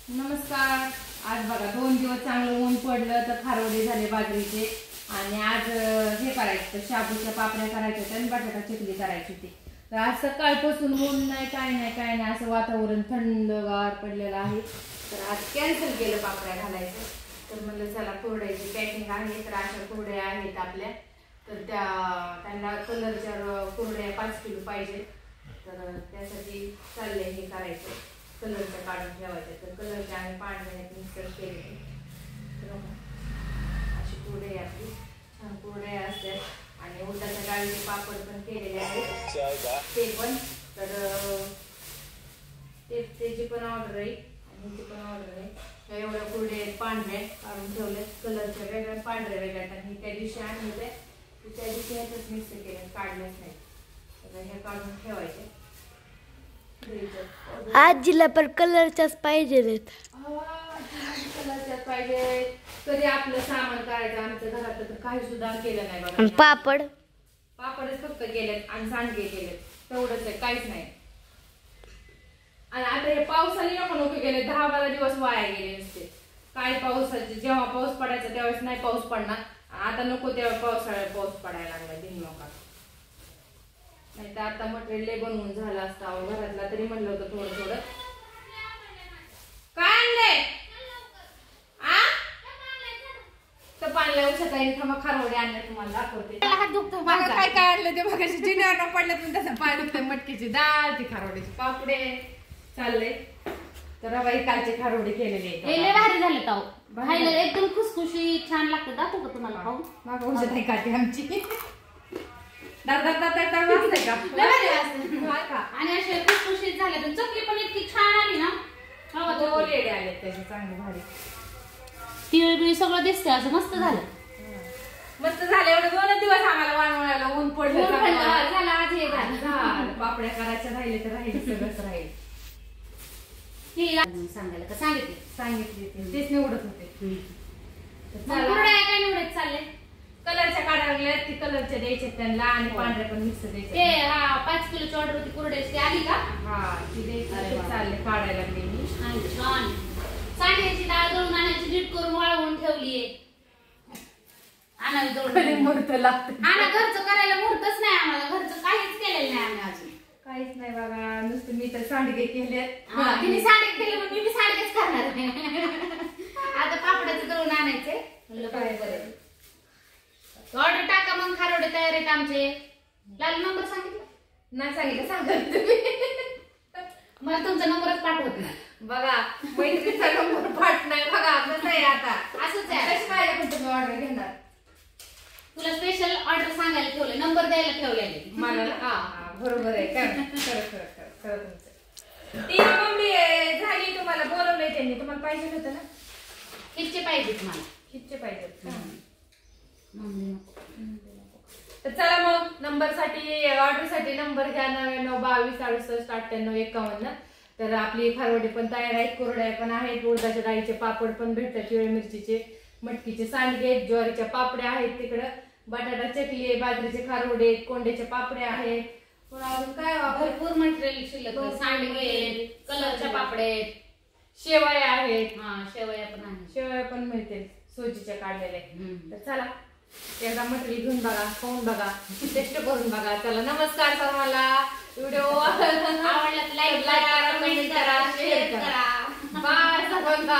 नमस्कार. आज बघा 2 दिवस चांगलं ऊन पडलं तर खारवडे झाले बाजरीचे आणि आज हे करायचं शाबूच्या पापड्या करायच्या होत्या आणि बटाटा चकली करायची होती. तर आज सकाळपासून ऊन नाही काय नाही असं वातावरण थंडगार पडलेलं आहे. तर आज कॅन्सल केलं पापड्या घालायचं. तर म्हणलं चला कुरड्याची पॅकिंग आहे तर अशा कुरड्या आहेत आपल्या. तर त्यांना कलरच्या कुरड्या 5 किलो पाहिजे. तर त्यासाठी चाललंय हे करायचं. कलरच्या काढून ठेवायचे. तर कलरच्या आणि पांढऱ्याने मिक्सर केले. तर अशी कुरडे आपली छान कुरडे असतात आणि उडदाच्या डाळीचे पापड पण केलेले आहेत ते पण. तर त्याची पण ऑर्डर आहे आणि ह्याची पण ऑर्डर आहे. एवढ्या कुरडे पांढऱ्या काढून ठेवले. कलरच्या वेगळ्या पांढऱ्या वेगळ्या आणि त्या दिवशी आणले त्या दिवशी ह्याच मिक्स केले काढलेच नाही. तर ह्या काढून ठेवायचे. आजीला पण कलरच्याच पाहिजे कलरच्याच पाहिजे. कधी आपलं सामान काढायचं आमच्या घरात तर काही सुद्धा केलं नाही बघा. पापडच फक्त केलेत आणि सांडगे केलेत तेवढंच आहे, काहीच नाही. आणि आता हे पावसाने नको गेले 10-12 दिवस वाया गेले नसते. काय पावसाचे जेव्हा पाऊस पडायचा त्यावेळेस नाही पाऊस पडणार. आता नको तेव्हा पाऊस पडायला लागला बिनमोका. नाही तर आता मटेरियल बनवून झालं असतं घरातला. तरी म्हणलं होतं थोडं काय आणलंय तर पाणला सकाळी थांबा खारवडे आणले तुम्हाला दाखवते. काय काय आणलं ते बघा जिन्यावर पडलं पण त्याचा पाय दुखतोय. मटकीची डाळ ती खारवड्याची पापडे चालले. तर रवाई कालचे खारवडे केलेले भारी झाले ताव खायला एकदम खुसखुशी छान लागतं. दाखवू का तुम्हाला खाऊ? मागं उजत नाही काठी आमची आणि असे खुसखुशीत झाले. तर चकली पण इतकी छान आली ना. लेडे आले त्याचे चांगले भारी. तिळ सगळं दिसतंय असं मस्त झालं. मस्त झालं. एवढे 2 दिवस आम्हाला वाणवण्याला ऊन पडलं झालं. आज हे झालं. पापड्या करायच्या राहिले तर राहिले सगळंच राहील. सांगायला का सांगितली तेच निवडत होते. काय निवडत चालले? कलरच्या काढायला लागल्या ती कलरच्या द्यायचे त्यांना आणि पांढऱ्या पण मिक्स द्यायचे. 5 किलोची ऑर्डर होती कुरड्याची आली का? हा ती द्यायची चालले काढायला लागले मी. छान सांड्याची डाळ दळून आणायची नीट करून वाळवून ठेवलीये. आणावी दळून मुहूर्त लागत. घरचं करायला मुहूर्तच नाही आम्हाला. घरचं काहीच केलेलं नाही आम्ही अजून. काहीच नाही बघा. नुसतं मी तर सांडगे केले. तिने सांडगे केले मग मी सांडगेच करणार. आता पापडाचं दळून आणायचे म्हणलं काय बरं. ऑर्डर टाका मग खारवडे तयार आहेत आमचे. लाल नंबर सांगितलं नाही सांगितलं सांगत तुम्ही. मला तुमचा नंबरच पाठवत नाही बघा. मैत्रीचा नंबर पाठ नाही बघा. कसं आहे आता असंच आहे. कशी पाहिजे पण तुम्ही ऑर्डर घेणार. तुला स्पेशल ऑर्डर सांगायला ठेवले नंबर द्यायला ठेवलेले मला. हा बरोबर आहे. खरं तुमचं. ती मम्मी झाली तुम्हाला बोलवलंय त्यांनी. तुम्हाला पाहिजे होतं ना? कितचे पाहिजे तुम्हाला? कितचे पाहिजेत? तर चला मग नंबर साठी ऑर्डर साठी नंबर घ्या 9922689851. तर आपली खारवडे पण तयार आहेत. कुरड्या पण आहेत. उडदाच्या डाळीचे पापड पण भेटतात. हिरव्या मिरचीचे मटकीचे सांडगे ज्वारीच्या पापड्या आहेत. तिकडं बटाटा चकली आहे. बाजरीचे खारवडे आहेत. कोंड्याच्या पापड्या आहेत. पण अजून काय भरपूर मटेरियल शिल्लक. सांडगे कलरच्या पापड्या आहेत. शेवया आहेत. शेवया पण आहेत. शेवया पण मिळतील सोजीच्या काढलेल्या. तर चला एकदा मटेरियल घेऊन बघा, खाऊन बघा, टेस्ट करून बघा. चला नमस्कार सर्वांना. व्हिडिओ आवडला तर लाईक करा, कमेंट करा, शेअर करा. बाय सर्वांना.